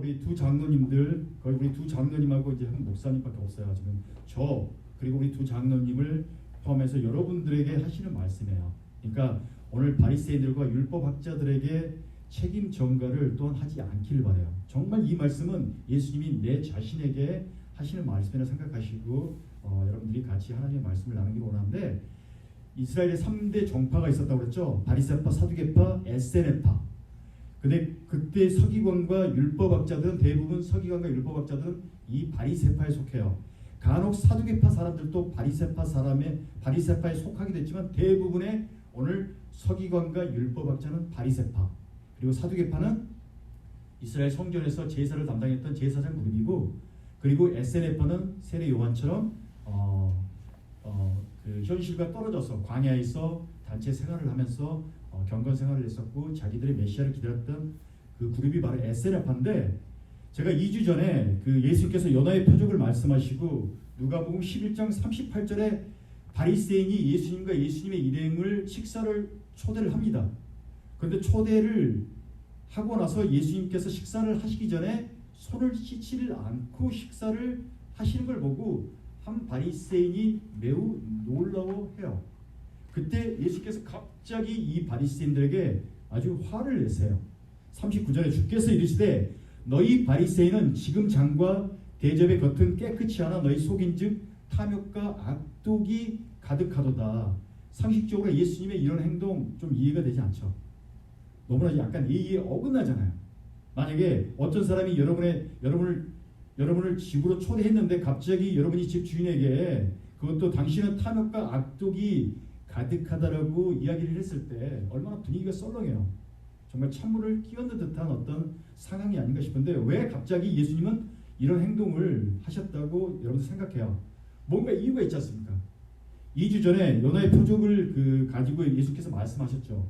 우리 두 장로님들, 거의 우리 두 장로님하고 이제 한 목사님밖에 없어요. 지금 저 그리고 우리 두 장로님을 포함해서 여러분들에게 하시는 말씀이에요. 그러니까 오늘 바리새인들과 율법학자들에게 책임 전가를 또한 하지 않기를 바라요. 정말 이 말씀은 예수님이 내 자신에게 하시는 말씀이라 생각하시고 여러분들이 같이 하나님의 말씀을 나누기를 원하는데, 이스라엘에 3대 정파가 있었다고 그랬죠. 바리새파, 사두개파, 에세네파. 근데 그때 서기관과 율법학자들은 대부분 서기관과 율법학자들은 이 바리새파에 속해요. 간혹 사두개파 사람들도 바리새파에 속하게 됐지만 대부분의 오늘 서기관과 율법학자는 바리새파, 그리고 사두개파는 이스라엘 성전에서 제사를 담당했던 제사장 그룹이고, 그리고 에세네파는 세례 요한처럼 그 현실과 떨어져서 광야에서 단체 생활을 하면서 경건 생활을 했었고 자기들의 메시아를 기다렸던 그 그룹이 바로 에세네파인데, 제가 2주 전에 그 예수님께서 연하의 표적을 말씀하시고 누가복음 11장 38절에 바리새인이 예수님과 예수님의 일행을 식사를 초대를 합니다. 그런데 초대를 하고 나서 예수님께서 식사를 하시기 전에 손을 씻지를 않고 식사를 하시는 걸 보고 한 바리새인이 매우 놀라워해요. 그때 예수께서 갑자기 이 바리새인들에게 아주 화를 내세요. 39절에 주께서 이르시되 너희 바리새인은 지금 장과 대접의 겉은 깨끗이 하나 너희 속인즉 탐욕과 악독이 가득하도다. 상식적으로 예수님의 이런 행동 좀 이해가 되지 않죠. 너무나 약간 예의에 어긋나잖아요. 만약에 어떤 사람이 여러분을 집으로 초대했는데 갑자기 여러분이 집 주인에게 그것도 당신은 탐욕과 악독이 가득하다라고 이야기를 했을 때 얼마나 분위기가 썰렁해요. 정말 찬물을 끼얹는 듯한 어떤 상황이 아닌가 싶은데, 왜 갑자기 예수님은 이런 행동을 하셨다고 여러분들 생각해요? 뭔가 이유가 있지 않습니까? 2주 전에 요나의 표적을 가지고 예수께서 말씀하셨죠.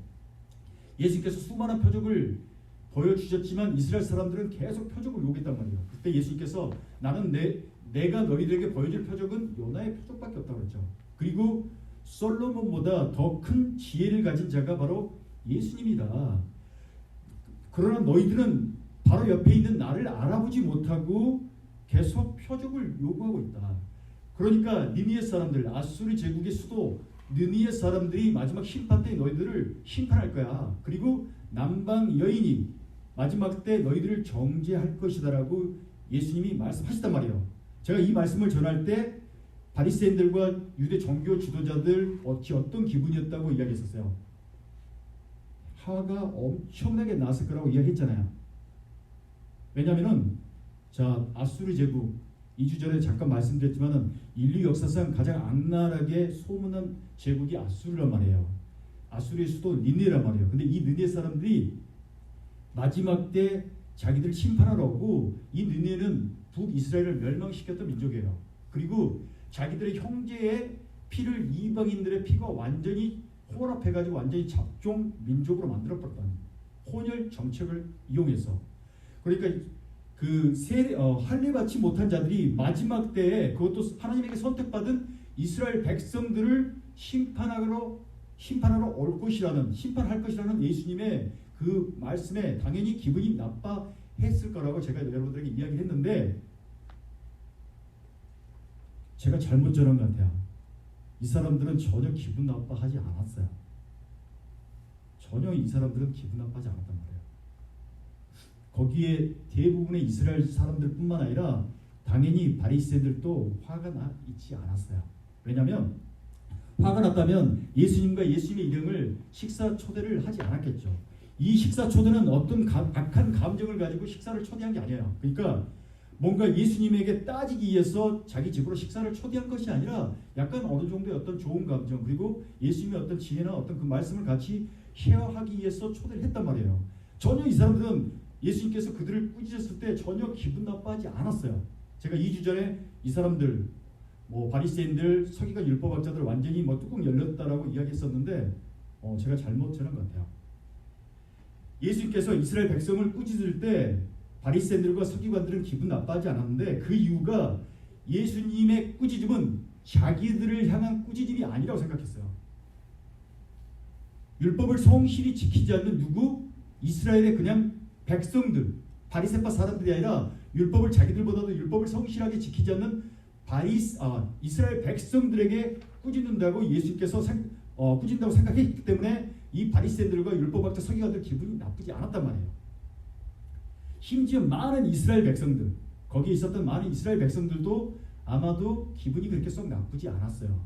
예수께서 수많은 표적을 보여주셨지만 이스라엘 사람들은 계속 표적을 요구했단 말이에요. 그때 예수님께서 나는 내가 너희들에게 보여줄 표적은 요나의 표적밖에 없다고 그랬죠. 그리고 솔로몬보다 더 큰 지혜를 가진 자가 바로 예수님이다. 그러나 너희들은 바로 옆에 있는 나를 알아보지 못하고 계속 표적을 요구하고 있다. 그러니까 니느웨 사람들, 아수르 제국의 수도 느니에 사람들이 마지막 심판 때 너희들을 심판할 거야. 그리고 남방 여인이 마지막 때 너희들을 정죄할 것이다라고 예수님이 말씀하셨단 말이에요. 제가 이 말씀을 전할 때 바리새인들과 유대 종교 지도자들 어떤 기분이었다고 이야기했었어요. 화가 엄청나게 났을 거라고 이야기했잖아요. 왜냐하면은 아수르 제국 2주 전에 잠깐 말씀드렸지만은 인류 역사상 가장 악랄하게 소문난 제국이 아수르란 말이에요. 아수르의 수도 니느웨란 말이에요. 근데 이 니느웨 사람들이 마지막 때 자기들 심판하러 오고, 이 니느웨는 북이스라엘을 멸망시켰던 민족이에요. 그리고 자기들의 형제의 피를 이방인들의 피가 완전히 혼합해가지고 완전히 잡종 민족으로 만들어버렸다는 혼혈 정책을 이용해서. 그러니까 할례 받지 못한 자들이 마지막 때에 그것도 하나님에게 선택받은 이스라엘 백성들을 심판하러 올 것이라는, 심판할 것이라는 예수님의 그 말씀에 당연히 기분이 나빠했을 거라고 제가 여러분들에게 이야기했는데, 제가 잘못 전한 것 같아요. 이 사람들은 전혀 기분 나빠하지 않았어요. 전혀 이 사람들은 기분 나빠하지 않았단 말이에요. 거기에 대부분의 이스라엘 사람들뿐만 아니라 당연히 바리새인들도 화가 나 있지 않았어요. 왜냐하면 화가 났다면 예수님과 예수님의 이름을 식사 초대를 하지 않았겠죠. 이 식사 초대는 어떤 악한 감정을 가지고 식사를 초대한 게 아니에요. 그러니까 뭔가 예수님에게 따지기 위해서 자기 집으로 식사를 초대한 것이 아니라 약간 어느 정도의 어떤 좋은 감정, 그리고 예수님의 어떤 지혜나 어떤 그 말씀을 같이 쉐어하기 위해서 초대를 했단 말이에요. 전혀 이 사람들은 예수님께서 그들을 꾸짖었을 때 전혀 기분 나빠하지 않았어요. 제가 2주 전에 이 사람들 바리새인들, 서기관, 율법학자들 완전히 뚜껑 열렸다라고 이야기했었는데 제가 잘못 전한 것 같아요. 예수님께서 이스라엘 백성을 꾸짖을 때 바리새인들과 서기관들은 기분 나빠하지 않았는데, 그 이유가 예수님의 꾸짖음은 자기들을 향한 꾸짖음이 아니라고 생각했어요. 율법을 성실히 지키지 않는 누구? 이스라엘의 그냥 백성들, 바리새파 사람들이 아니라 율법을 자기들보다도 율법을 성실하게 지키지 않는 이스라엘 백성들에게 꾸짖는다고 예수님께서 꾸짖는다고 생각했기 때문에 이 바리새인들과 율법학자 서기관들 기분이 나쁘지 않았단 말이에요. 심지어 많은 이스라엘 백성들, 거기에 있었던 많은 이스라엘 백성들도 아마도 기분이 그렇게 썩 나쁘지 않았어요.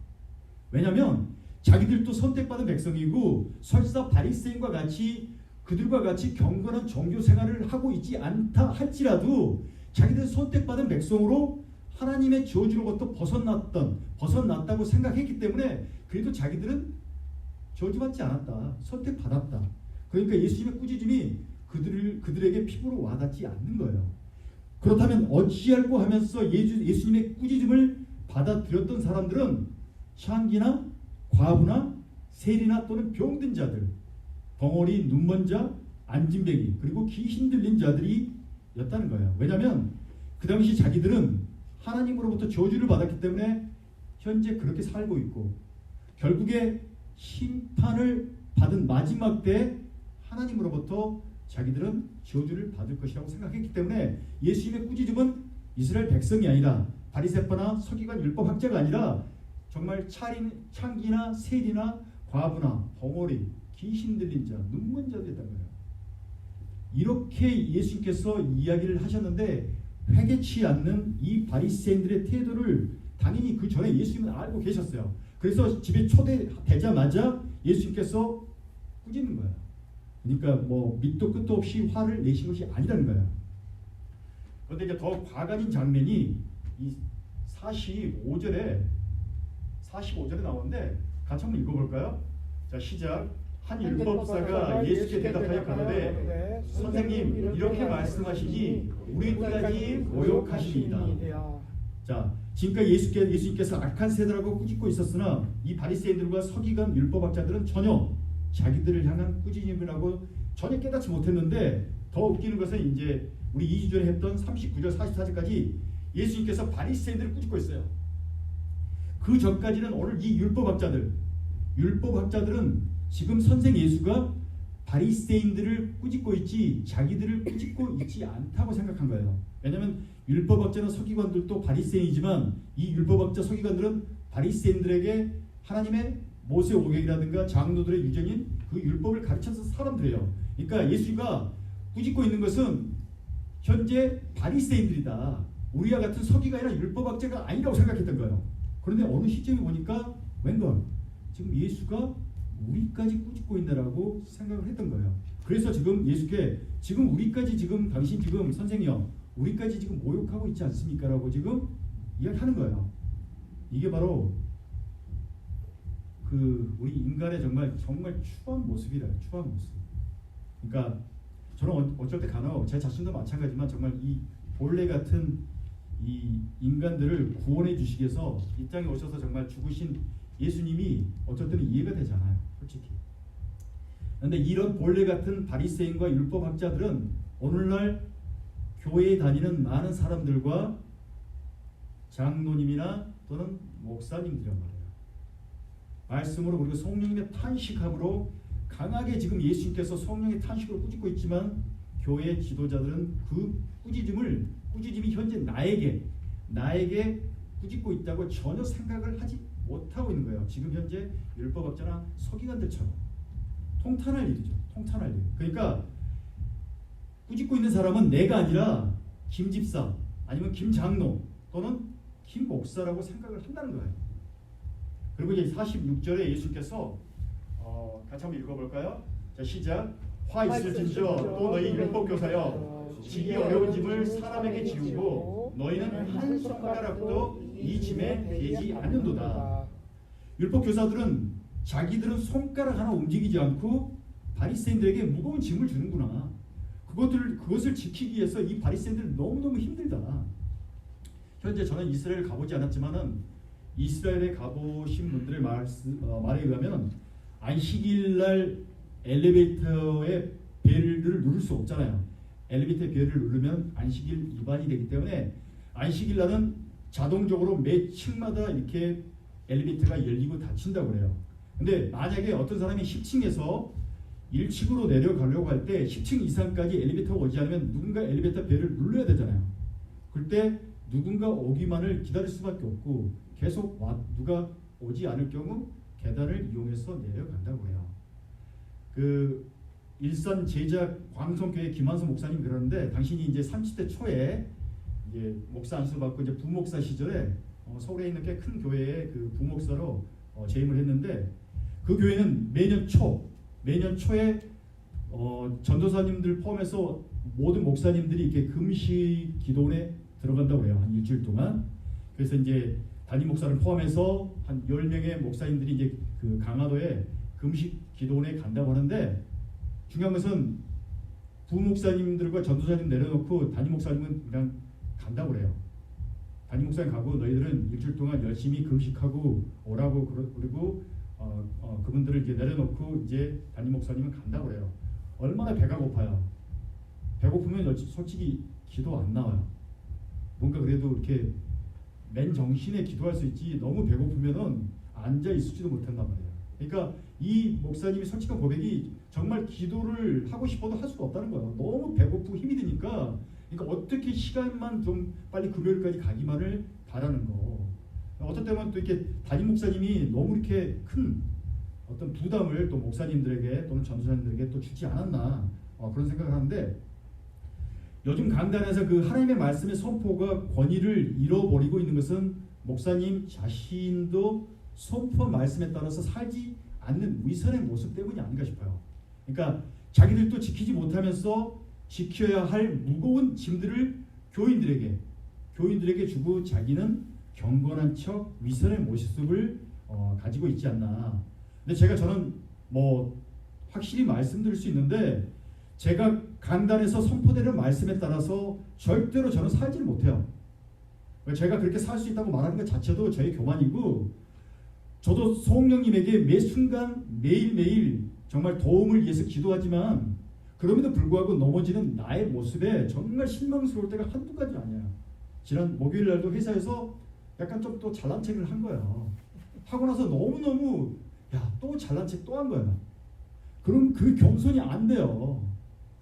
왜냐하면 자기들도 선택받은 백성이고 설사 바리새인과 같이 그들과 같이 경건한 종교 생활을 하고 있지 않다 할지라도 자기들은 선택받은 백성으로 하나님의 저주로부터 벗어났다고 생각했기 때문에 그래도 자기들은 저주받지 않았다, 선택받았다. 그러니까 예수님의 꾸짖음이 그들에게 피부로 와닿지 않는 거예요. 그렇다면 어찌할꼬 하면서 예수님의 꾸짖음을 받아들였던 사람들은 창기나 과부나 세리나 또는 병든 자들, 벙어리, 눈먼 자, 안진뱅이, 그리고 귀신 들린 자들이 였다는 거예요. 왜냐하면 그 당시 자기들은 하나님으로부터 저주를 받았기 때문에 현재 그렇게 살고 있고 결국에 심판을 받은 마지막 때 하나님으로부터 자기들은 저주를 받을 것이라고 생각했기 때문에 예수님의 꾸짖음은 이스라엘 백성이 아니라 바리새파나 서기관 율법학자가 아니라 정말 창기나 세리나 과부나 벙어리, 귀신 들린 자, 눈먼 자들이었다는 거예요. 이렇게 예수님께서 이야기를 하셨는데 회개치 않는 이 바리새인들의 태도를 당연히 그 전에 예수님은 알고 계셨어요. 그래서 집에 초대되자마자 예수님께서 꾸짖는 거예요. 그러니까 뭐 밑도 끝도 없이 화를 내신 것이 아니라는 거예요. 그런데 이제 더 과관인 장면이 이 45절에 나오는데 같이 한번 읽어볼까요? 자, 시작. 한 율법사가 예수께 대답하여 가로되 선생님 이렇게 말씀하시니 우리까지 모욕하시니이다. 자, 지금까지 예수님께서 악한 세대라고 꾸짖고 있었으나 이 바리새인들과 서기관 율법학자들은 전혀 자기들을 향한 꾸짖음이라고 전혀 깨닫지 못했는데 더 웃기는 것은 이제 우리 2주 전에 했던 39절 44절까지 예수님께서 바리새인들을 꾸짖고 있어요. 그 전까지는 오늘 이 율법학자들은 지금 선생 예수가 바리새인들을 꾸짖고 있지 자기들을 꾸짖고 있지 않다고 생각한 거예요. 왜냐하면 율법학자나 서기관들도 바리새인이지만 이 율법학자 서기관들은 바리새인들에게 하나님의 모세 오경이라든가 장로들의 유전인 그 율법을 가르쳐서 사람들이에요. 그러니까 예수가 꾸짖고 있는 것은 현재 바리새인들이다. 우리와 같은 서기관이나 율법학자가 아니라고 생각했던 거예요. 그런데 어느 시점에 보니까 웬걸 지금 예수가 우리까지 꾸짖고 있다라고 생각을 했던 거예요. 그래서 지금 예수께 지금 우리까지 지금 당신 지금 선생님 우리까지 지금 모욕하고 있지 않습니까? 라고 지금 이야기하는 거예요. 이게 바로 그 우리 인간의 정말 추한 모습이래요. 추한 모습. 그러니까 저는 어쩔 때 간혹 제 자신도 마찬가지지만 정말 이 본래 같은 이 인간들을 구원해 주시기 위해서 이 땅에 오셔서 정말 죽으신 예수님이 어쩔 때는 이해가 되잖아요. 솔직히. 그런데 이런 본래 같은 바리새인과 율법학자들은 오늘날 교회에 다니는 많은 사람들과 장로님이나 또는 목사님들이란 말이에요. 말씀으로 그리고 성령님의 탄식함으로 강하게 지금 예수님께서 성령의 탄식으로 꾸짖고 있지만 교회 지도자들은 그 꾸짖음이 현재 나에게 꾸짖고 있다고 전혀 생각을 하지 못하고 있는 거예요. 지금 현재 율법학자나 서기관들처럼 통탄할 일이죠. 통탄할 일. 그러니까 꾸짖고 있는 사람은 내가 아니라 김 집사 아니면 김 장로 또는 김 목사라고 생각을 한다는 거예요. 그리고 이제 46절에 예수께서 같이 한번 읽어볼까요? 자, 시작. 화 있을진저 또 너희 율법교사여 지기 어려운 짐을 사람에게 지우고 너희는 한 손가락도 이 짐에 대지 않는도다. 율법교사들은 자기들은 손가락 하나 움직이지 않고 바리새인들에게 무거운 짐을 주는구나. 그것을 지키기 위해서 이 바리새인들은 너무너무 힘들다. 현재 저는 이스라엘 가보지 않았지만은 이스라엘에 가보신 분들의 말에 의하면 안식일날 엘리베이터의 벨을 누를 수 없잖아요. 엘리베이터의 벨을 누르면 안식일 위반이 되기 때문에 안식일날은 자동적으로 매 층마다 이렇게 엘리베이터가 열리고 닫힌다고 그래요. 근데 만약에 어떤 사람이 10층에서 1층으로 내려가려고 할 때 10층 이상까지 엘리베이터가 오지 않으면 누군가 엘리베이터 벨을 눌러야 되잖아요. 그때 누군가 오기만을 기다릴 수밖에 없고 계속 누가 오지 않을 경우 계단을 이용해서 내려간다고 해요. 그 일산 제작 광성교회 김한성 목사님 그러는데 당신이 이제 30대 초에 이제 목사 안수 받고 이제 부목사 시절에 서울에 있는 꽤 큰 교회의 그 부목사로 재임을 했는데 그 교회는 매년 초에 전도사님들 포함해서 모든 목사님들이 이렇게 금식 기도원에 들어간다고 해요. 한 일주일 동안. 그래서 이제 담임 목사를 포함해서 한 10명의 목사님들이 이제 그 강화도에 금식 기도원에 간다고 하는데 중요한 것은 부목사님들과 전도사님 내려놓고 담임 목사님은 그냥 간다고 그래요. 담임 목사님 가고 너희들은 일주일 동안 열심히 금식하고 오라고 그리고 그분들을 이제 내려놓고 이제 담임 목사님은 간다고 그래요. 얼마나 배가 고파요. 배고프면 솔직히 기도 안 나와요. 뭔가 그래도 이렇게 맨 정신에 기도할 수 있지 너무 배고프면은 앉아 있지도 못한단 말이에요. 그러니까 이 목사님이 솔직한 고백이 정말 기도를 하고 싶어도 할 수가 없다는 거예요. 너무 배고프고 힘이 드니까 그러니까 어떻게 시간만 좀 빨리 금요일까지 가기만을 바라는 거. 어떤 때는 또 이렇게 담임 목사님이 너무 이렇게 큰 어떤 부담을 또 목사님들에게 또는 전도사님들에게 또 주지 않았나 그런 생각을 하는데 요즘 강단에서 그 하나님의 말씀의 선포가 권위를 잃어버리고 있는 것은 목사님 자신도 선포 말씀에 따라서 살지 않는 위선의 모습 때문이 아닌가 싶어요. 그러니까 자기들도 지키지 못하면서 지켜야 할 무거운 짐들을 교인들에게 주고 자기는 경건한 척 위선의 모습을 가지고 있지 않나. 근데 저는 뭐 확실히 말씀드릴 수 있는데 제가 강단에서 선포되는 말씀에 따라서 절대로 저는 살지를 못해요. 제가 그렇게 살 수 있다고 말하는 것 자체도 저의 교만이고 저도 성령님에게 매 순간 매일매일 정말 도움을 위해서 기도하지만 그럼에도 불구하고 넘어지는 나의 모습에 정말 실망스러울 때가 한두 가지 아니에요. 지난 목요일 날도 회사에서 약간 좀 또 잘난 척을 한 거예요. 하고 나서 너무너무 또 잘난 척 또 한 거예요. 그럼 그 겸손이 안 돼요.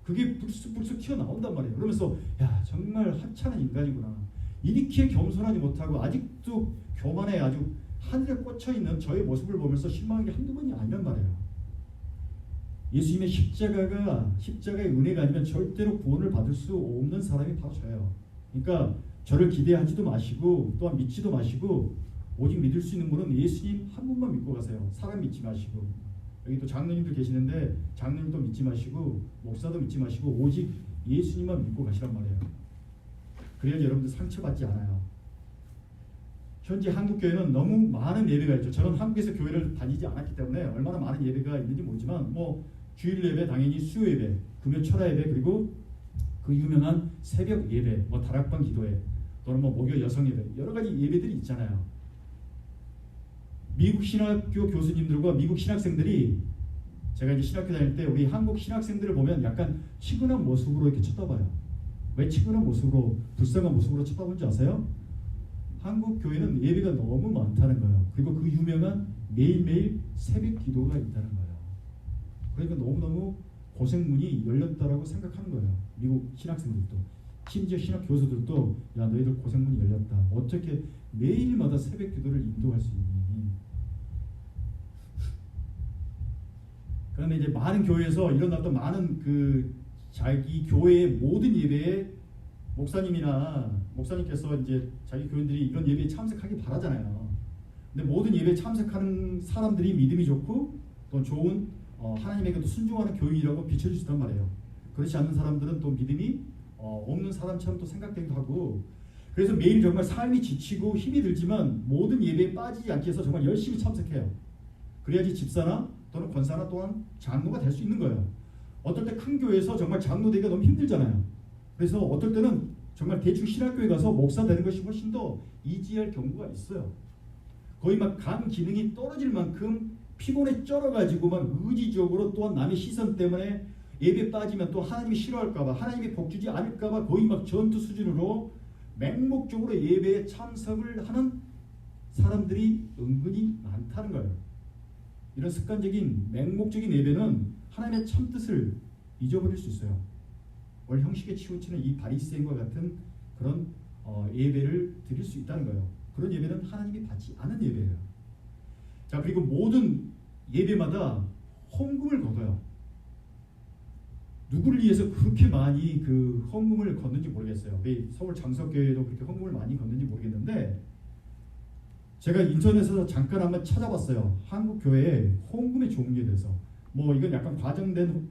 그게 불쑥불쑥 튀어나온단 말이에요. 그러면서 정말 하찮은 인간이구나. 이렇게 겸손하지 못하고 아직도 교만에 아주 하늘에 꽂혀있는 저의 모습을 보면서 실망한 게 한두 번이 아니란 말이에요. 예수님의 십자가의 은혜가 아니면 절대로 구원을 받을 수 없는 사람이 바로 저예요. 그러니까 저를 기대하지도 마시고 또한 믿지도 마시고 오직 믿을 수 있는 분은 예수님 한 분만 믿고 가세요. 사람 믿지 마시고. 여기 또 장로님들 계시는데 장로님도 믿지 마시고 목사도 믿지 마시고 오직 예수님만 믿고 가시란 말이에요. 그래야지 여러분들 상처받지 않아요. 현재 한국교회는 너무 많은 예배가 있죠. 저는 한국에서 교회를 다니지 않았기 때문에 얼마나 많은 예배가 있는지 모르지만 뭐 주일 예배, 당연히 수요 예배, 금요 철야 예배, 그리고 그 유명한 새벽 예배, 뭐 다락방 기도회, 또는 뭐 목요 여성 예배, 여러 가지 예배들이 있잖아요. 미국 신학교 교수님들과 미국 신학생들이 제가 이제 신학교 다닐 때 우리 한국 신학생들을 보면 약간 치근한 모습으로 이렇게 쳐다봐요. 왜 치근한 모습으로, 불쌍한 모습으로 쳐다보는지 아세요? 한국 교회는 예배가 너무 많다는 거예요. 그리고 그 유명한 매일매일 새벽 기도가 있다는 거예요. 그러니까 너무너무 고생문이 열렸다라고 생각하는 거예요. 미국 신학생들도. 심지어 신학 교수들도 너희들 고생문이 열렸다. 어떻게 매일마다 새벽 기도를 인도할 수 있니? 그런데 이제 많은 교회에서 일어났던 많은 그 자기 교회의 모든 예배에 목사님께서 이제 자기 교인들이 이런 예배에 참석하기 바라잖아요. 근데 모든 예배에 참석하는 사람들이 믿음이 좋고 또 좋은 하나님에게도 순종하는 교인이라고 비춰주시단 말이에요. 그렇지 않는 사람들은 또 믿음이 없는 사람처럼 또 생각되기도 하고, 그래서 매일 정말 삶이 지치고 힘이 들지만 모든 예배에 빠지지 않기 위해서 정말 열심히 참석해요. 그래야지 집사나 또는 권사나 또한 장로가 될 수 있는 거예요. 어떨 때 큰 교회에서 정말 장로 되기가 너무 힘들잖아요. 그래서 어떨 때는 정말 대충 신학교에 가서 목사 되는 것이 훨씬 더 이지할 경우가 있어요. 거의 막 간 기능이 떨어질 만큼 피곤에 쩔어가지고 막 의지적으로 또한 남의 시선 때문에 예배 빠지면 또 하나님이 싫어할까봐, 하나님이 복 주지 않을까봐 거의 막 전투 수준으로 맹목적으로 예배에 참석을 하는 사람들이 은근히 많다는 거예요. 이런 습관적인 맹목적인 예배는 하나님의 참 뜻을 잊어버릴 수 있어요. 오늘 형식에 치우치는 이 바리새인과 같은 그런 예배를 드릴 수 있다는 거예요. 그런 예배는 하나님이 받지 않은 예배예요. 자, 그리고 모든 예배마다 헌금을 걷어요. 누구를 위해서 그렇게 많이 그 헌금을 걷는지 모르겠어요. 왜 서울 장석교회도 그렇게 헌금을 많이 걷는지 모르겠는데, 제가 인터넷에서 잠깐 한번 찾아봤어요. 한국 교회의 헌금의 종류에 대해서. 뭐 이건 약간 과장된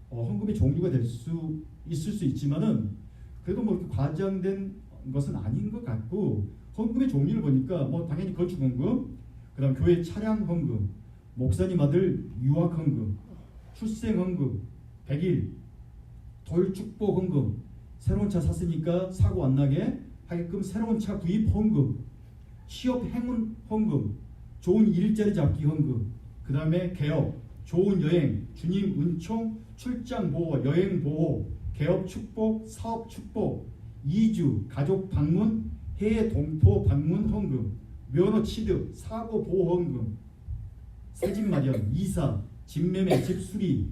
헌금의 종류가 될 수 있을 수 있지만은 그래도 뭐 이렇게 과장된 것은 아닌 것 같고, 헌금의 종류를 보니까 뭐 당연히 건축 헌금, 그다음 교회 차량 헌금, 목사님 아들 유학 헌금, 출생 헌금, 100일 돌 축복 헌금, 새로운 차 샀으니까 사고 안 나게 하게끔 새로운 차 구입 헌금, 취업 행운 헌금, 좋은 일자리 잡기 헌금, 그 다음에 개업, 좋은 여행, 주님 은총, 출장 보호, 여행 보호, 개업 축복, 사업 축복, 이주, 가족 방문, 해외 동포 방문 헌금, 면허 취득, 사고 보호 헌금, 새집 마련, 이사, 집 매매, 집 수리,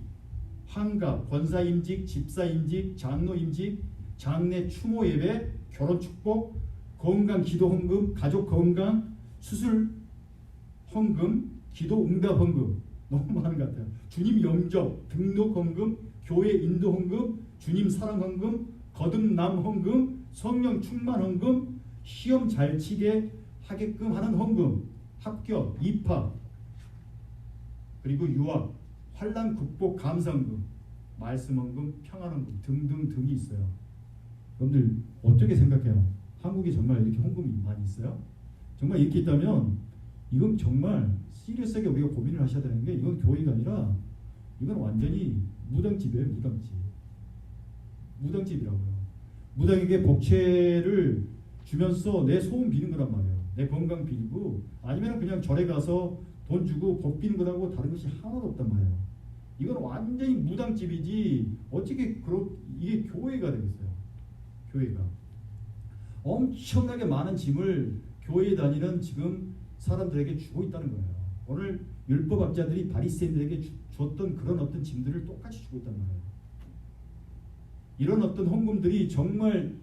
환갑, 권사 임직, 집사 임직, 장로 임직, 장례 추모 예배, 결혼 축복, 건강 기도 헌금, 가족 건강, 수술 헌금, 기도 응답 헌금. 너무 많은 것 같아요. 주님 영접, 등록 헌금, 교회 인도 헌금, 주님 사랑 헌금, 거듭남 헌금, 성령 충만 헌금, 시험 잘 치게 하게끔 하는 헌금, 합격, 입학, 그리고 유학, 환난 극복 감사헌금, 말씀 헌금, 평안 헌금 등등등이 있어요. 여러분들 어떻게 생각해요? 한국에 정말 이렇게 헌금이 많이 있어요? 정말 이렇게 있다면 이건 정말 시리어스하게 우리가 고민을 하셔야 되는 게, 이건 교회가 아니라 이건 완전히 무당집이에요. 무당집이라고요. 무당에게 복채를 주면서 내 소원 비는 거란 말이에요. 내 건강 빌고, 아니면 그냥 절에 가서 돈 주고 복 비는 거라고 다른 것이 하나도 없단 말이에요. 이건 완전히 무당집이지 어떻게 이게 교회가 되겠어요. 교회가 엄청나게 많은 짐을 교회에 다니는 지금 사람들에게 주고 있다는 거예요. 오늘 율법학자들이 바리새인들에게 줬던 그런 어떤 짐들을 똑같이 주고 있단 말이에요. 이런 어떤 헌금들이 정말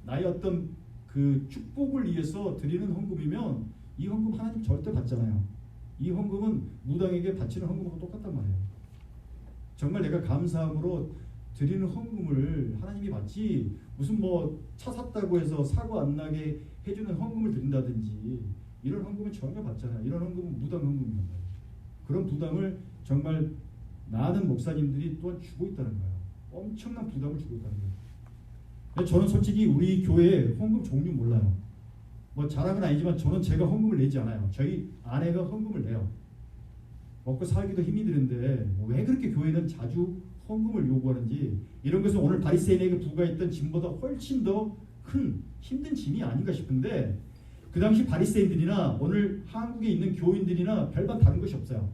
나의 어떤 그 축복을 위해서 드리는 헌금이면 이 헌금 하나님 절대 받잖아요. 이 헌금은 무당에게 바치는 헌금하고 똑같단 말이에요. 정말 내가 감사함으로 드리는 헌금을 하나님이 받지, 무슨 뭐 차 샀다고 해서 사고 안 나게 해주는 헌금을 드린다든지 이런 헌금은 전혀 받잖아요. 이런 헌금은 무당 헌금이란 말이에요. 그런 부담을 정말 많은 목사님들이 또한 주고 있다는 거예요. 엄청난 부담을 주고 있다는 거예요. 저는 솔직히 우리 교회 헌금 종류 몰라요. 뭐 자랑은 아니지만 저는 제가 헌금을 내지 않아요. 저희 아내가 헌금을 내요. 먹고 살기도 힘이 드는데 왜 그렇게 교회는 자주 헌금을 요구하는지, 이런 것은 오늘 바리새인에게 부과했던 짐보다 훨씬 더 큰 힘든 짐이 아닌가 싶은데, 그 당시 바리새인들이나 오늘 한국에 있는 교인들이나 별반 다른 것이 없어요.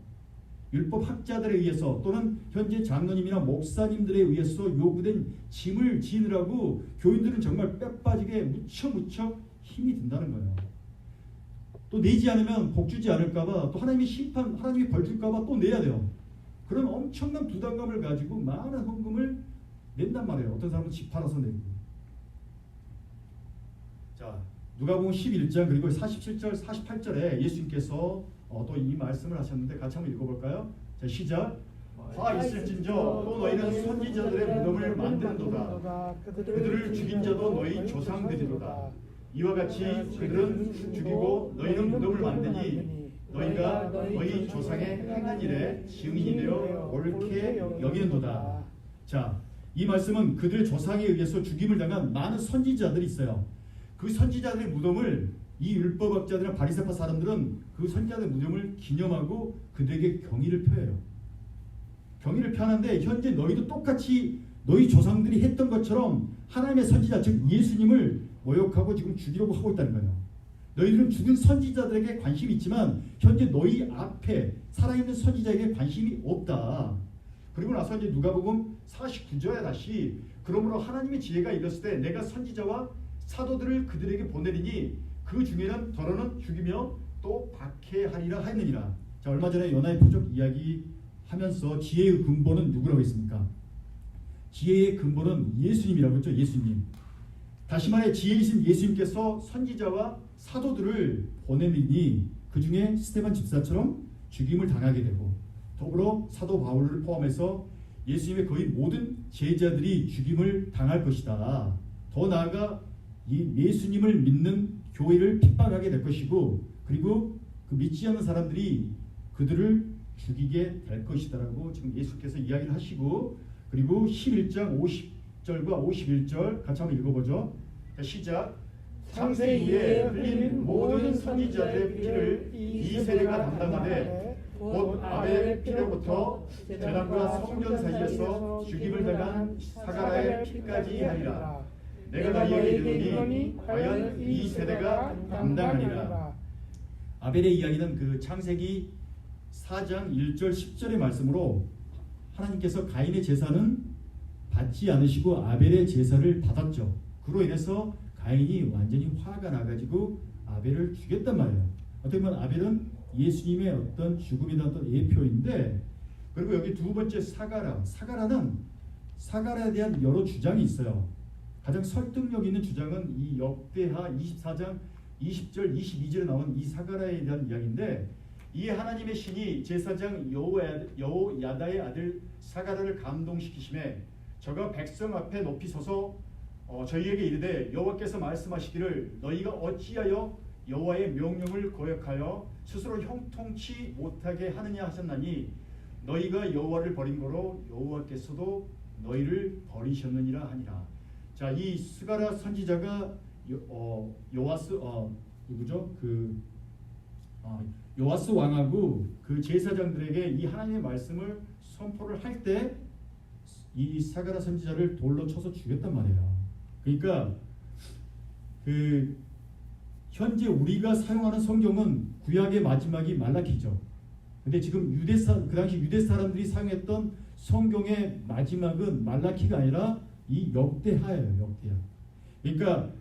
율법 학자들에 의해서 또는 현재 장로님이나 목사님들에 의해서 요구된 짐을 지느라고 교인들은 정말 뼈 빠지게 무척 힘이 든다는 거예요. 또 내지 않으면 복 주지 않을까봐, 또 하나님이 심판, 하나님이 벌 줄까봐 또 내야 돼요. 그런 엄청난 부담감을 가지고 많은 헌금을 낸단 말이에요. 어떤 사람은 집 팔아서 내고. 자, 누가복음 11장 그리고 47절 48절에 예수님께서 또 이 말씀을 하셨는데 같이 한번 읽어볼까요? 자, 시작. 화 있을진저 또 너희는 선지자들의 무덤을 만드는도다. 그들을 죽인 자도 너희 조상들이로다. 이와 같이 그들은 죽이고 너희는 무덤을 만드니 너희가 너희 조상의 행한 일에 증인이 되어 옳게 여기는도다. 자, 이 말씀은 그들 조상에 의해서 죽임을 당한 많은 선지자들이 있어요. 그 선지자들의 무덤을 이 율법학자들이나 바리새파 사람들은 그 선지자들의 무덤을 기념하고 그들에게 경의를 표해요. 경의를 표하는데 현재 너희도 똑같이 너희 조상들이 했던 것처럼 하나님의 선지자 즉 예수님을 모욕하고 지금 죽이려고 하고 있다는 거예요. 너희들은 죽은 선지자들에게 관심이 있지만 현재 너희 앞에 살아있는 선지자에게 관심이 없다. 그리고 나서 이제 누가복음 49절에 다시 그러므로 하나님의 지혜가 이르렀을 때 내가 선지자와 사도들을 그들에게 보내리니 그 중에는 더러는 죽이며 또 박해하리라 하였느니라. 자, 자, 얼마 전에 요나의 표적 이야기 하면서 지혜의 근본은 누구라고 했습니까? 지혜의 근본은 예수님이라고 했죠. 예수님. 다시 말해 지혜이신 예수님께서 선지자와 사도들을 보내니 그 중에 스데반 집사처럼 죽임을 당하게 되고, 더불어 사도 바울을 포함해서 예수님의 거의 모든 제자들이 죽임을 당할 것이다. 더 나아가 이 예수님을 믿는 교회를 핍박하게 될 것이고, 그리고 그 믿지 않는 사람들이 그들을 죽이게 될 것이다라고 지금 예수께서 이야기를 하시고, 그리고 11장 50절과 51절 같이 한번 읽어보죠. 자, 시작. 창세 이후에 흘린 모든 선지자들의 피를 이 세대가 담당하되 곧 아벨의 피로부터 제단과 성전 사이에서 죽임을 당한 사가랴의 피까지 하리라. 내가 너희에게 이르노니 과연 이 세대가 담당하리라. 아벨의 이야기는 그 창세기 4장 1절 10절의 말씀으로 하나님께서 가인의 제사는 받지 않으시고 아벨의 제사를 받았죠. 그로 인해서 가인이 완전히 화가 나가지고 아벨을 죽였단 말이에요. 어떻게 보면 아벨은 예수님의 어떤 죽음이나 어떤 예표인데, 그리고 여기 두 번째 사가랴는 사가랴에 대한 여러 주장이 있어요. 가장 설득력 있는 주장은 이 역대하 24장 20절 22절에 나온 이 사가랴에 대한 이야기인데, 이 하나님의 신이 제사장 여호야다의 아들 사가랴를 감동시키심에 저가 백성 앞에 높이 서서 저희에게 이르되 여호와께서 말씀하시기를 너희가 어찌하여 여호와의 명령을 거역하여 스스로 형통치 못하게 하느냐 하셨나니 너희가 여호와를 버린 거로 여호와께서도 너희를 버리셨느니라 하니라. 자, 이 스가랴 선지자가 요아스 누구죠? 요아스 왕하고 그 제사장들에게 이 하나님의 말씀을 선포를 할 때 이 사가랴 선지자를 돌로 쳐서 죽였단 말이에요. 그러니까 그 현재 우리가 사용하는 성경은 구약의 마지막이 말라키죠. 근데 지금 그 당시 유대 사람들이 사용했던 성경의 마지막은 말라키가 아니라 이 역대하예요. 역대하. 그러니까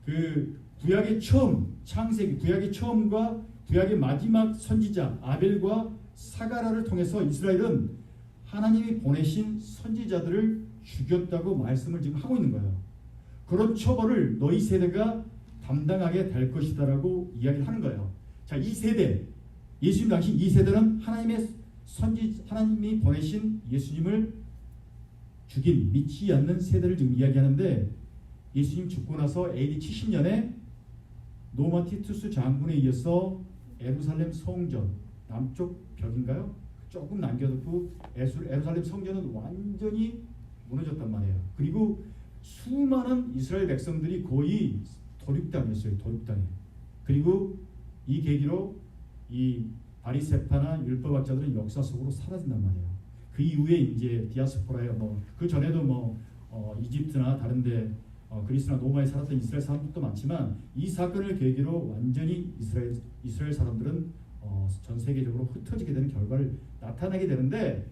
그 구약의 처음 창세기, 구약의 처음과 구약의 마지막 선지자 아벨과 사가랴를 통해서 이스라엘은 하나님이 보내신 선지자들을 죽였다고 말씀을 지금 하고 있는 거예요. 그런 처벌을 너희 세대가 담당하게 될 것이다라고 이야기를 하는 거예요. 자, 이 세대, 예수님 당시 이 세대는 하나님이 보내신 예수님을 죽인 믿지 않는 세대를 지금 이야기하는데, 예수님 죽고 나서 AD 70년에 노마 티투스 장군에 이어서 예루살렘 성전 남쪽 벽인가요? 조금 남겨두고 예루살렘 성전은 완전히 무너졌단 말이에요. 그리고 수많은 이스라엘 백성들이 거의 도륙당했어요. 도륙당해. 그리고 이 계기로 이 바리새파나 율법학자들은 역사 속으로 사라진단 말이에요. 그 이후에 이제 디아스포라에 그 전에도 이집트나 다른데 그리스나 로마에 살았던 이스라엘 사람들도 많지만, 이 사건을 계기로 완전히 이스라엘 사람들은 전 세계적으로 흩어지게 되는 결과를 나타나게 되는데,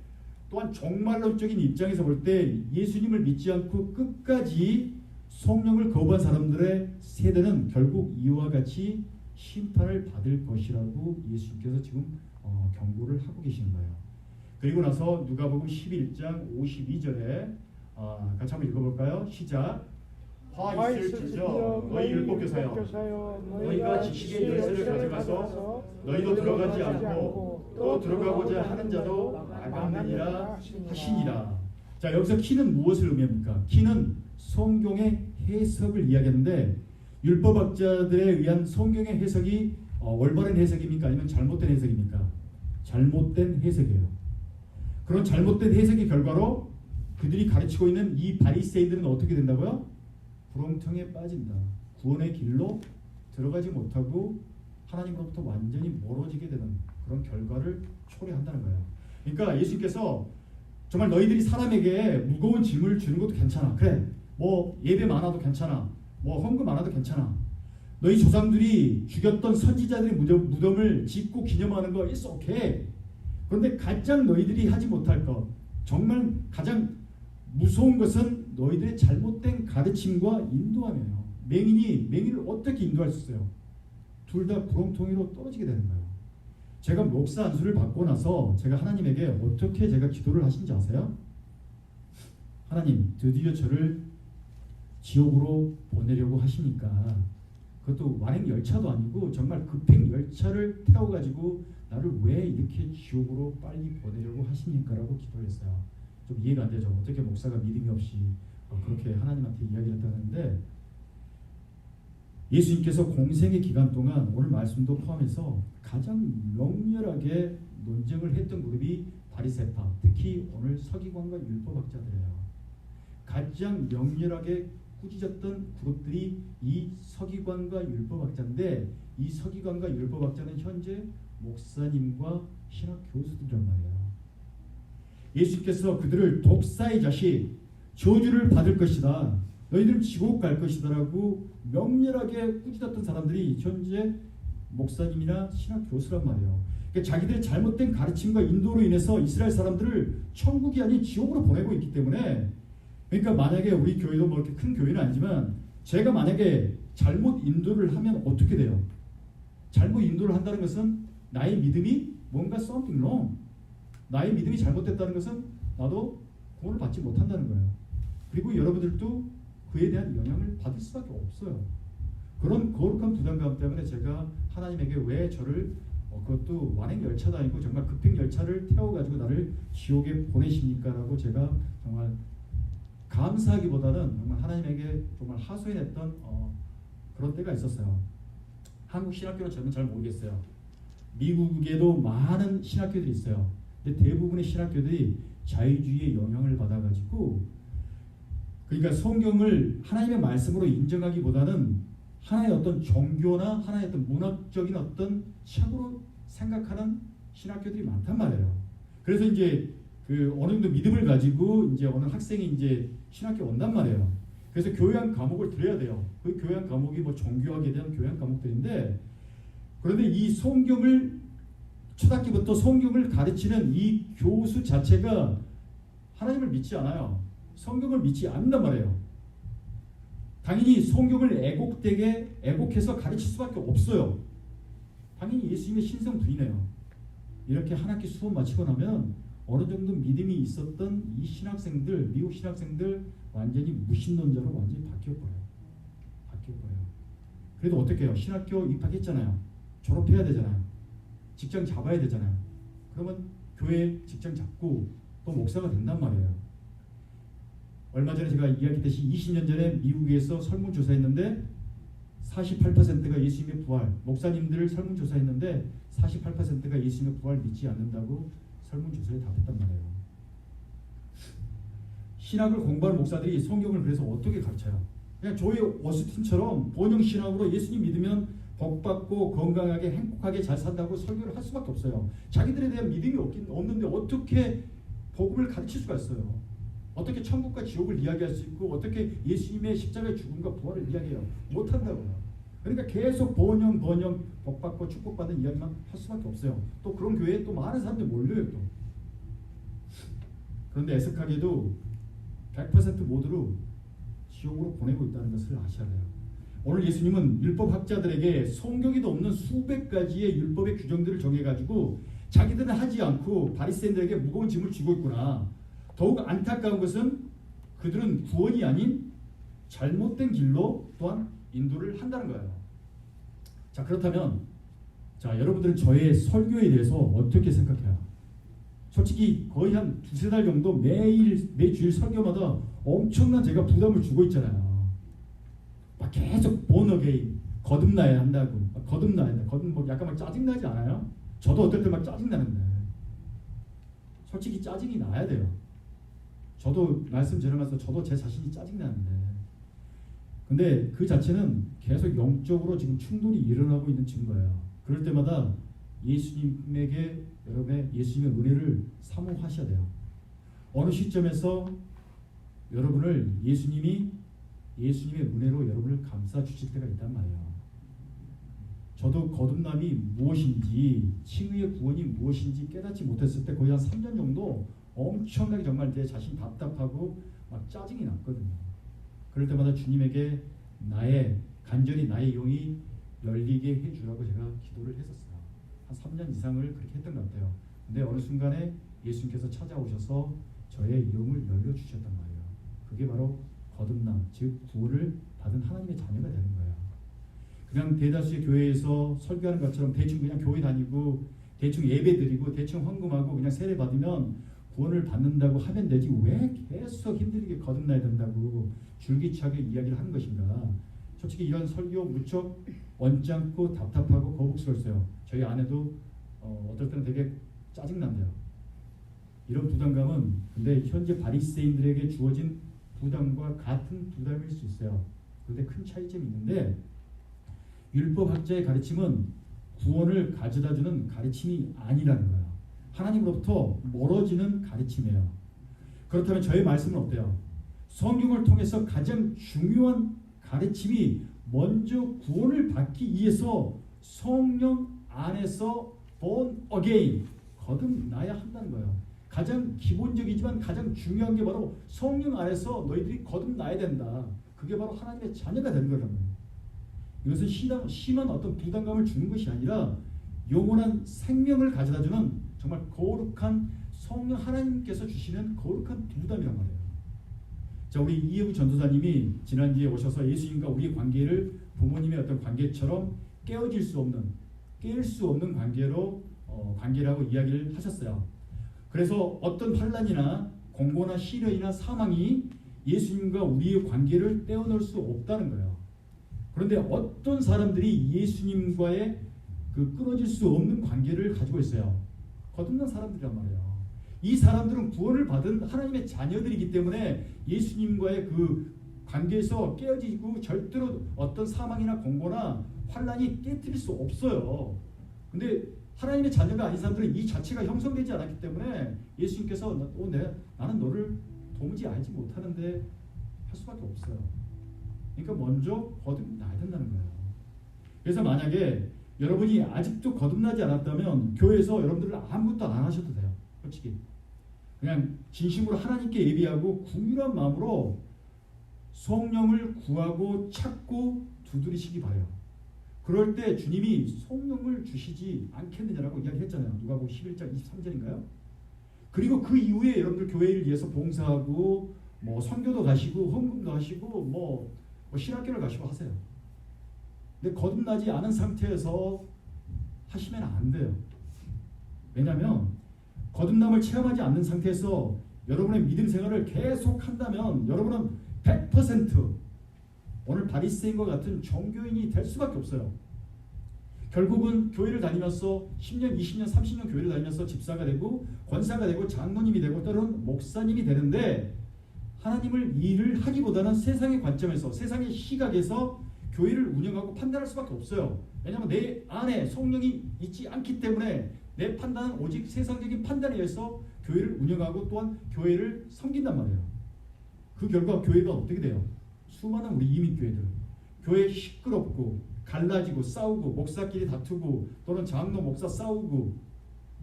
또한 종말론적인 입장에서 볼 때 예수님을 믿지 않고 끝까지 성령을 거부한 사람들의 세대는 결국 이와 같이 심판을 받을 것이라고 예수님께서 지금 경고를 하고 계시는 거예요. 그리고 나서 누가복음 11장 52절에 같이 한번 읽어볼까요? 시작. 화 있을지저 너희 율법교사여 너희가 지식의 열쇠를 가져가서 너희도 들어가지 않고 또 들어가고자 하는 자도 나가느니라 하시니라. 자, 여기서 키는 무엇을 의미합니까? 키는 성경의 해석을 이야기하는데, 율법학자들에 의한 성경의 해석이 올바른 해석입니까? 아니면 잘못된 해석입니까? 잘못된 해석이에요. 그런 잘못된 해석의 결과로 그들이 가르치고 있는 이 바리새인들은 어떻게 된다고요? 구렁텅이에 빠진다. 구원의 길로 들어가지 못하고 하나님으로부터 완전히 멀어지게 되는 그런 결과를 초래한다는 거예요. 그러니까 예수님께서 정말 너희들이 사람에게 무거운 짐을 주는 것도 괜찮아. 그래, 예배 많아도 괜찮아. 헌금 많아도 괜찮아. 너희 조상들이 죽였던 선지자들의 무덤을 짓고 기념하는 거 it's okay. 그런데 가장 너희들이 하지 못할 것, 정말 가장 무서운 것은 너희들의 잘못된 가르침과 인도함이에요. 맹인을 어떻게 인도할 수 있어요? 둘 다 구렁텅이로 떨어지게 되는 거예요. 제가 목사 안수를 받고 나서 제가 하나님에게 어떻게 제가 기도를 하신지 아세요? 하나님, 드디어 저를 지옥으로 보내려고 하시니까, 그것도 완행 열차도 아니고 정말 급행 열차를 태워가지고 나를 왜 이렇게 지옥으로 빨리 보내려고 하시니까라고 기도했어요. 좀 이해가 안 되죠. 어떻게 목사가 믿음이 없이 그렇게 하나님한테 이야기를 했다는데, 예수님께서 공생의 기간 동안 오늘 말씀도 포함해서 가장 명렬하게 논쟁을 했던 그룹이 바리새파, 특히 오늘 서기관과 율법학자들이에요. 가장 명렬하게 꾸짖었던 그룹들이 이 서기관과 율법학자인데, 이 서기관과 율법학자는 현재 목사님과 신학 교수들이란 말이에요. 예수께서 그들을 독사의 자식, 저주를 받을 것이다, 너희들은 지옥 갈 것이다라고 명렬하게 꾸짖었던 사람들이 현재 목사님이나 신학 교수란 말이에요. 그러니까 자기들의 잘못된 가르침과 인도로 인해서 이스라엘 사람들을 천국이 아닌 지옥으로 보내고 있기 때문에, 그러니까 만약에 우리 교회도 뭐 이렇게 큰 교회는 아니지만 제가 만약에 잘못 인도를 하면 어떻게 돼요? 잘못 인도를 한다는 것은 나의 믿음이 뭔가 something wrong, 나의 믿음이 잘못됐다는 것은 나도 구원을 받지 못한다는 거예요. 그리고 여러분들도 그에 대한 영향을 받을 수밖에 없어요. 그런 거룩한 부담감 때문에 제가 하나님에게 왜 저를 그것도 완행 열차도 아니고 정말 급행 열차를 태워가지고 나를 지옥에 보내십니까? 라고 제가 정말 감사하기보다는 정말 하나님에게 정말 하소연했던 그런 때가 있었어요. 한국 신학교는 저는 잘 모르겠어요. 미국에도 많은 신학교들이 있어요. 근데 대부분의 신학교들이 자유주의의 영향을 받아가지고, 그러니까 성경을 하나님의 말씀으로 인정하기보다는 하나의 어떤 종교나 하나의 어떤 문학적인 어떤 책으로 생각하는 신학교들이 많단 말이에요. 그래서 이제 그 어느 정도 믿음을 가지고 이제 어느 학생이 이제 신학교 온단 말이에요. 그래서 교양 과목을 들어야 돼요. 그 교양 과목이 뭐 종교학에 대한 교양 과목들인데, 그런데 이 성경을 초등학교부터 성경을 가르치는 이 교수 자체가 하나님을 믿지 않아요. 성경을 믿지 않는단 말이에요. 당연히 성경을 애곡해서 가르칠 수밖에 없어요. 당연히 예수님의 신성 부인해요. 이렇게 한 학기 수업 마치고 나면 어느 정도 믿음이 있었던 이 신학생들, 미국 신학생들 완전히 무신론자로 완전히 바뀌어버려요. 그래도 어떻게 해요? 신학교 입학했잖아요. 졸업해야 되잖아요. 직장 잡아야 되잖아요. 그러면 교회 직장 잡고 또 목사가 된단 말이에요. 얼마 전에 제가 이야기했듯이 20년 전에 미국에서 설문조사했는데 48%가 예수님의 부활, 목사님들을 설문조사했는데 48%가 예수님의 부활 믿지 않는다고 설문조사에 답했단 말이에요. 신학을 공부하는 목사들이 성경을 그래서 어떻게 가르쳐요? 그냥 조이 오스틴처럼 본영신학으로 예수님 믿으면 복받고 건강하게 행복하게 잘 산다고 설교를 할 수밖에 없어요. 자기들에 대한 믿음이 없는데 어떻게 복음을 가르칠 수가 있어요? 어떻게 천국과 지옥을 이야기할 수 있고 어떻게 예수님의 십자가의 죽음과 부활을 이야기해요? 못한다고요. 그러니까 계속 번영 복받고 축복받는 이야기만 할 수밖에 없어요. 또 그런 교회에 또 많은 사람들이 몰려요. 또. 그런데 애석하게도 100% 모두를 지옥으로 보내고 있다는 것을 아셔야 돼요. 오늘 예수님은 율법학자들에게 성경에도 없는 수백 가지의 율법의 규정들을 정해가지고 자기들은 하지 않고 바리새인들에게 무거운 짐을 쥐고 있구나. 더욱 안타까운 것은 그들은 구원이 아닌 잘못된 길로 또한 인도를 한다는 거예요. 자, 그렇다면 여러분들은 저의 설교에 대해서 어떻게 생각해요? 솔직히 거의 한 두세 달 정도 매주일 설교마다 엄청난 제가 부담을 주고 있잖아요. 막 계속 본어게인 거듭나야 한다고. 뭐 약간 막 짜증나지 않아요? 저도 어떨 때 막 짜증나는데 솔직히 짜증이 나야 돼요. 저도 말씀 전하면서 저도 제 자신이 짜증나는데, 근데 그 자체는 계속 영적으로 지금 충돌이 일어나고 있는 증거예요. 그럴 때마다 예수님에게 여러분의 예수님의 은혜를 사모하셔야 돼요. 어느 시점에서 여러분을 예수님의 은혜로 여러분을 감싸 주실 때가 있단 말이에요. 저도 거듭남이 무엇인지, 칭의의 구원이 무엇인지 깨닫지 못했을 때 거의 한 3년 정도 엄청나게 정말 내 자신이 답답하고 막 짜증이 났거든요. 그럴 때마다 주님에게 간절히 나의 영이 열리게 해주라고 제가 기도를 했었어요. 한 3년 이상을 그렇게 했던 것 같아요. 근데 어느 순간에 예수님께서 찾아오셔서 저의 영을 열려주셨단 말이에요. 그게 바로 거듭남, 즉 구원을 받은 하나님의 자녀가 되는 거예요. 그냥 대다수의 교회에서 설교하는 것처럼 대충 그냥 교회 다니고 대충 예배 드리고 대충 헌금하고 그냥 세례 받으면 구원을 받는다고 하면 되지 왜 계속 힘들게 거듭나야 된다고 줄기차게 이야기를 하는 것인가. 솔직히 이런 설교 무척 언짢고 답답하고 거북스러웠어요. 저희 아내도 어떨 때는 되게 짜증난대요. 이런 부담감은 근데 현재 바리새인들에게 주어진 부담과 같은 부담일 수 있어요. 그런데 큰 차이점이 있는데 율법학자의 가르침은 구원을 가져다주는 가르침이 아니라는 거예요. 하나님으로부터 멀어지는 가르침이에요. 그렇다면 저의 말씀은 어때요? 성경을 통해서 가장 중요한 가르침이 먼저 구원을 받기 위해서 성령 안에서 born again 거듭나야 한다는 거예요. 가장 기본적이지만 가장 중요한 게 바로 성령 안에서 너희들이 거듭나야 된다. 그게 바로 하나님의 자녀가 되는 거라는 거예요. 이것은 심한 어떤 부담감을 주는 것이 아니라 영원한 생명을 가져다주는 정말 거룩한 성령 하나님께서 주시는 거룩한 부담이란 말이에요. 자, 우리 이혜부 전도사님이 지난주에 오셔서 예수님과 우리의 관계를 부모님의 어떤 관계처럼 깨어질 수 없는, 깰 수 없는 관계라고 이야기를 하셨어요. 그래서 어떤 환난이나 공고나 시련이나 사망이 예수님과 우리의 관계를 떼어놓을 수 없다는 거예요. 그런데 어떤 사람들이 예수님과의 그 끊어질 수 없는 관계를 가지고 있어요. 거듭난 사람들이란 말이에요. 이 사람들은 구원을 받은 하나님의 자녀들이기 때문에 예수님과의 그 관계에서 깨어지고 절대로 어떤 사망이나 공고나 환난이 깨트릴 수 없어요. 근데 하나님의 자녀가 아닌 사람들은 이 자체가 형성되지 않았기 때문에 예수님께서 나는 너를 도무지 알지 못하는데 할 수밖에 없어요. 그러니까 먼저 거듭나야 된다는 거예요. 그래서 만약에 여러분이 아직도 거듭나지 않았다면 교회에서 여러분들은 아무것도 안 하셔도 돼요. 솔직히 그냥 진심으로 하나님께 예비하고 궁유한 마음으로 성령을 구하고 찾고 두드리시기 바라요. 그럴 때 주님이 성령을 주시지 않겠느냐라고 이야기했잖아요. 누가복음 11장 23절인가요? 그리고 그 이후에 여러분들 교회를 위해서 봉사하고 뭐 선교도 가시고 헌금도 하시고 뭐 신학교를 가시고 하세요. 근데 거듭나지 않은 상태에서 하시면 안 돼요. 왜냐하면 거듭남을 체험하지 않는 상태에서 여러분의 믿음 생활을 계속 한다면 여러분은 100% 오늘 바리새인과 같은 종교인이 될 수밖에 없어요. 결국은 교회를 다니면서 10년, 20년, 30년 교회를 다니면서 집사가 되고 권사가 되고 장로님이 되고 때로는 목사님이 되는데 하나님을 일을 하기보다는 세상의 관점에서 세상의 시각에서 교회를 운영하고 판단할 수밖에 없어요. 왜냐하면 내 안에 성령이 있지 않기 때문에 내 판단은 오직 세상적인 판단에 의해서 교회를 운영하고 또한 교회를 섬긴단 말이에요. 그 결과 교회가 어떻게 돼요? 수많은 우리 이민교회들 교회 시끄럽고 갈라지고 싸우고 목사끼리 다투고 또는 장로 목사 싸우고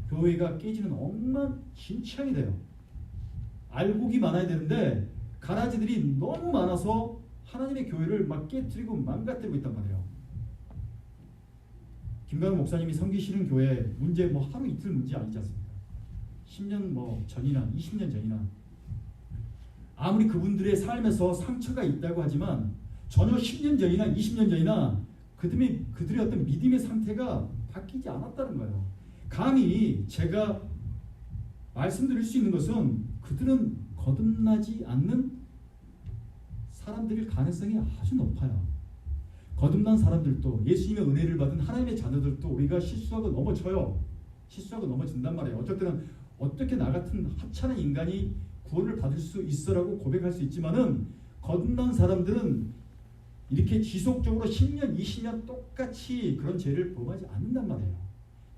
교회가 깨지는 엉망진창이 돼요. 알곡이 많아야 되는데 가라지들이 너무 많아서 하나님의 교회를 막 깨뜨리고 망가뜨리고 있단 말이에요. 김관우 목사님이 섬기시는 교회 문제 뭐 하루 이틀 문제 아니지 않습니까? 10년 뭐 전이나 20년 전이나 아무리 그분들의 삶에서 상처가 있다고 하지만 전혀 10년 전이나 20년 전이나 그들의 어떤 믿음의 상태가 바뀌지 않았다는 거예요. 감히 제가 말씀드릴 수 있는 것은 그들은 거듭나지 않는 사람들일 가능성이 아주 높아요. 거듭난 사람들도 예수님의 은혜를 받은 하나님의 자녀들도 우리가 실수하고 넘어져요. 실수하고 넘어진단 말이에요. 어쩔 때는 어떻게 나 같은 하찮은 인간이 구원을 받을 수 있어라고 고백할 수 있지만은 거듭난 사람들은 이렇게 지속적으로 10년, 20년 똑같이 그런 죄를 범하지 않는단 말이에요.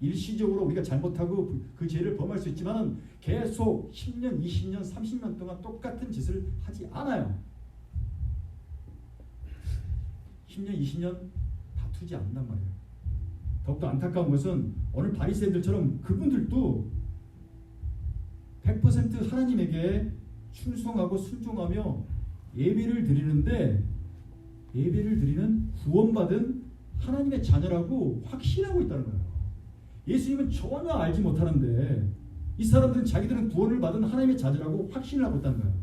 일시적으로 우리가 잘못하고 그 죄를 범할 수 있지만 계속 10년, 20년, 30년 동안 똑같은 짓을 하지 않아요. 10년, 20년 다투지 않는단 말이에요. 더욱더 안타까운 것은 오늘 바리새인들처럼 그분들도 100% 하나님에게 충성하고 순종하며 예배를 드리는데 예배를 드리는 구원받은 하나님의 자녀라고 확신하고 있다는 거예요. 예수님은 전혀 알지 못하는데 이 사람들은 자기들은 구원을 받은 하나님의 자녀라고 확신을 하고 있다는 거예요.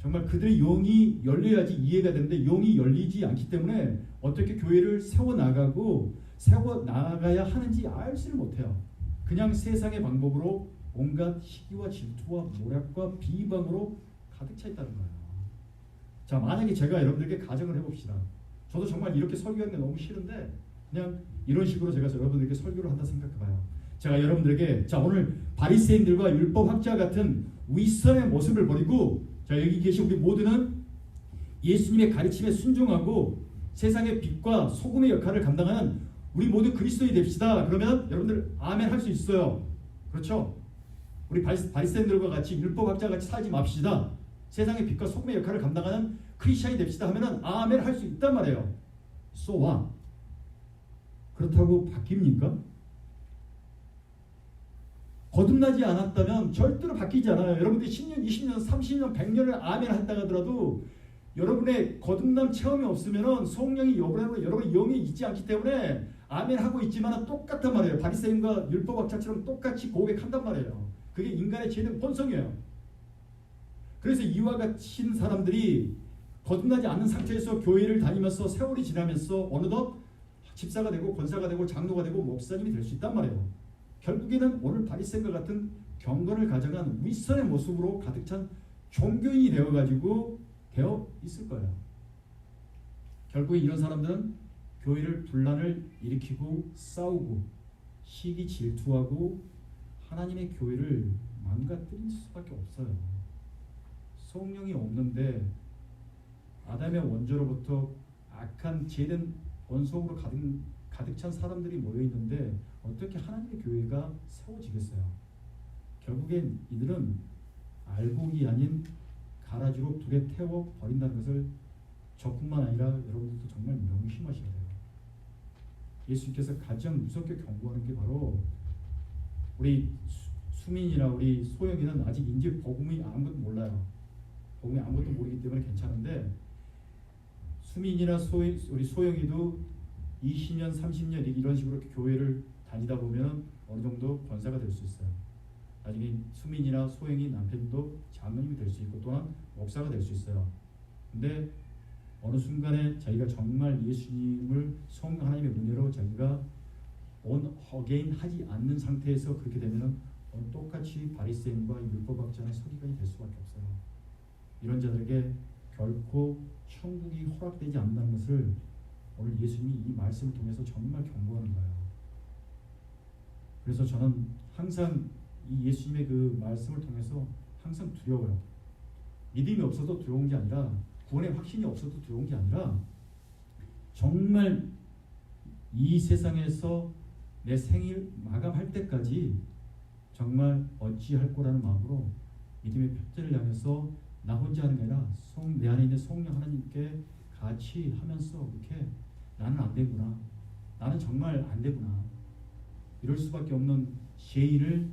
정말 그들의 영이 열려야지 이해가 되는데 영이 열리지 않기 때문에 어떻게 교회를 세워나가고 세워나가야 하는지 알지를 못해요. 그냥 세상의 방법으로 온갖 시기와 질투와 모략과 비방으로 가득 차 있다는 거예요. 자, 만약에 제가 여러분들에게 가정을 해봅시다. 저도 정말 이렇게 설교하는 게 너무 싫은데 그냥 이런 식으로 제가 여러분들에게 설교를 한다 생각해봐요. 제가 여러분들에게 자 오늘 바리새인들과 율법학자 같은 윗선의 모습을 버리고 자 여기 계신 우리 모두는 예수님의 가르침에 순종하고 세상의 빛과 소금의 역할을 감당하는 우리 모두 그리스도인이 됩시다. 그러면 여러분들 아멘 할 수 있어요. 그렇죠? 우리 바리새인들과 같이 율법학자 같이 살지 맙시다. 세상의 빛과 소금의 역할을 감당하는 크리스천이 됩시다 하면은 아멘 할 수 있단 말이에요. So what? 그렇다고 바뀝니까? 거듭나지 않았다면 절대로 바뀌지 않아요. 여러분들이 10년, 20년, 30년, 100년을 아멘 했다가 하더라도 여러분의 거듭남 체험이 없으면은 성령이 여러분의 영이 있지 않기 때문에 아멘 하고 있지만 똑같단 말이에요. 바리새인과 율법학자처럼 똑같이 고백한단 말이에요. 그게 인간의 죄는 본성이에요. 그래서 이와 같은 사람들이 거듭나지 않는 상태에서 교회를 다니면서 세월이 지나면서 어느덧 집사가 되고 권사가 되고 장로가 되고 목사님이 될 수 있단 말이에요. 결국에는 오늘 바리새인과 같은 경건을 가져간 윗선의 모습으로 가득 찬 종교인이 되어 있을 거예요. 결국에 이런 사람들은 교회를 분란을 일으키고 싸우고 시기 질투하고 하나님의 교회를 망가뜨릴 수밖에 없어요. 성령이 없는데 아담의 원조로부터 악한 죄된 원속으로 가득 찬 사람들이 모여 있는데 어떻게 하나님의 교회가 세워지겠어요? 결국엔 이들은 알곡이 아닌 가라지로 불에 태워 버린다는 것을 저뿐만 아니라 여러분들도 정말 명심하셔야 돼요. 예수님께서 가장 무섭게 경고하는 게 바로 우리 수민이나 우리 소영이는 아직 이제 복음이 아무것도 몰라요. 복음이 아무것도 모르기 때문에 괜찮은데 수민이나 우리 소영이도 20년, 30년 이런 식으로 교회를 다니다 보면 어느 정도 권사가 될 수 있어요. 나중에 수민이나 소영이 남편도 장로님이 될 수 있고 또한 목사가 될 수 있어요. 근데 어느 순간에 자기가 정말 예수님을 하나님의 은혜로 자기가 on again 하지 않는 상태에서 그렇게 되면은 똑같이 바리새인과 율법학자나 서기관이 될 수밖에 없어요. 이런 자들에게 결코 천국이 허락되지 않는다는 것을 오늘 예수님이 이 말씀을 통해서 정말 경고하는 거예요. 그래서 저는 항상 이 예수님의 그 말씀을 통해서 항상 두려워요. 믿음이 없어도 두려운 게 아니라 구원의 확신이 없어도 두려운 게 아니라 정말 이 세상에서 내 생일 마감할 때까지 정말 어찌할 거라는 마음으로 믿음의 표대를 향해서 나 혼자 하는 게 아니라 내 안에 있는 성령 하나님께 같이 하면서 이렇게 나는 안 되구나. 나는 정말 안 되구나. 이럴 수밖에 없는 죄인을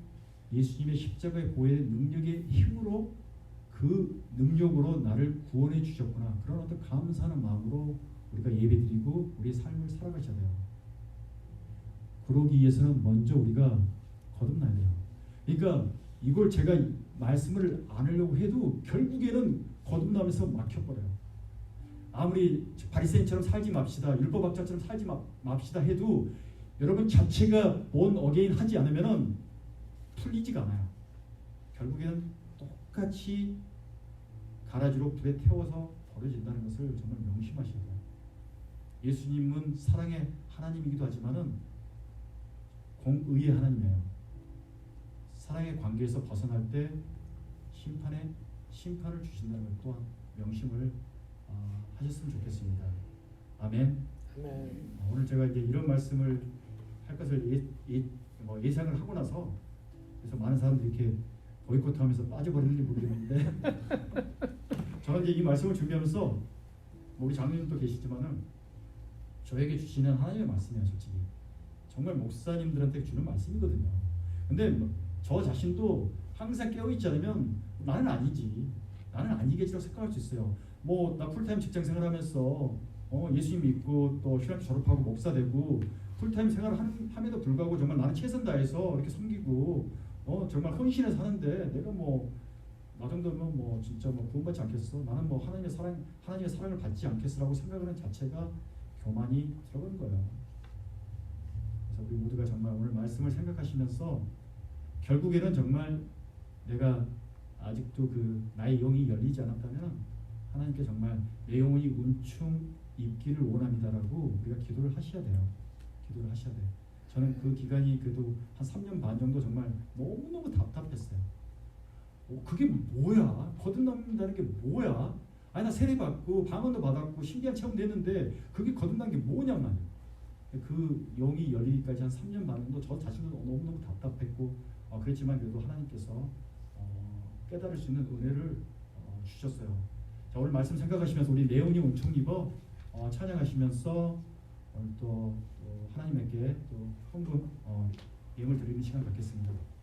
예수님의 십자가의 보혈의 능력의 힘으로 그 능력으로 나를 구원해 주셨구나. 그런 어떤 감사하는 마음으로 우리가 예배드리고 우리의 삶을 살아가셔야 돼요. 그러기 위해서는 먼저 우리가 거듭나야 돼요. 그러니까 이걸 제가 말씀을 안 하려고 해도 결국에는 거듭나면서 막혀버려요. 아무리 바리새인처럼 살지 맙시다, 율법학자처럼 살지 맙시다 해도 여러분 자체가 born again 하지 않으면은 풀리지가 않아요. 결국에는 똑같이 가라지로 불에 태워서 버려진다는 것을 정말 명심하셔야 돼요. 예수님은 사랑의 하나님이기도 하지만은 공의의 하나님이에요. 사랑의 관계에서 벗어날 때 심판을 주신다는 것 또한 명심을 하셨으면 좋겠습니다. 아멘. 오늘 제가 이제 이런 말씀을 할 것을 예상을 하고 나서 그래서 많은 사람들이 이렇게 보이콧하면서 빠져버리는지 모르겠는데 저는 이제 이 말씀을 준비하면서 우리 장로님도 계시지만은 저에게 주시는 하나님의 말씀이에요. 솔직히 정말 목사님들한테 주는 말씀이거든요. 근데 저 자신도 항상 깨어있지 않으면 나는 아니지, 나는 아니겠지라고 생각할 수 있어요. 뭐 나 풀타임 직장 생활하면서 예수님 믿고 또 신학교 졸업하고 목사 되고 풀타임 생활을 함에도 불구하고 정말 나는 최선 다해서 이렇게 섬기고 정말 헌신해서 하는데 내가 뭐 나 정도면 뭐 진짜 뭐 구원받지 않겠어? 나는 뭐 하나님의 사랑을 받지 않겠어라고 생각하는 자체가 교만이 들어간 거예요. 그래서 우리 모두가 정말 오늘 말씀을 생각하시면서 결국에는 정말 내가 아직도 나의 영이 열리지 않았다면 하나님께 정말 내 영혼이 은총 입기를 원합니다라고 우리가 기도를 하셔야 돼요. 기도를 하셔야 돼요. 저는 그 기간이 그래도 한 3년 반 정도 정말 너무너무 답답했어요. 그게 뭐야? 거듭난다는 게 뭐야? 아니 나 세례 받고 방언도 받았고 신기한 체험도 했는데 그게 거듭난 게 뭐냔 말이야. 그 영이 열리기까지 한 3년 반 정도 저 자신도 너무너무 답답했고 그렇지만 그래도 하나님께서 깨달을 수 있는 은혜를 주셨어요. 자, 오늘 말씀 생각하시면서 우리 내 영혼이 은총 입어 찬양하시면서 오늘 또 하나님께 또 헌금 예물 드리는 시간 갖겠습니다.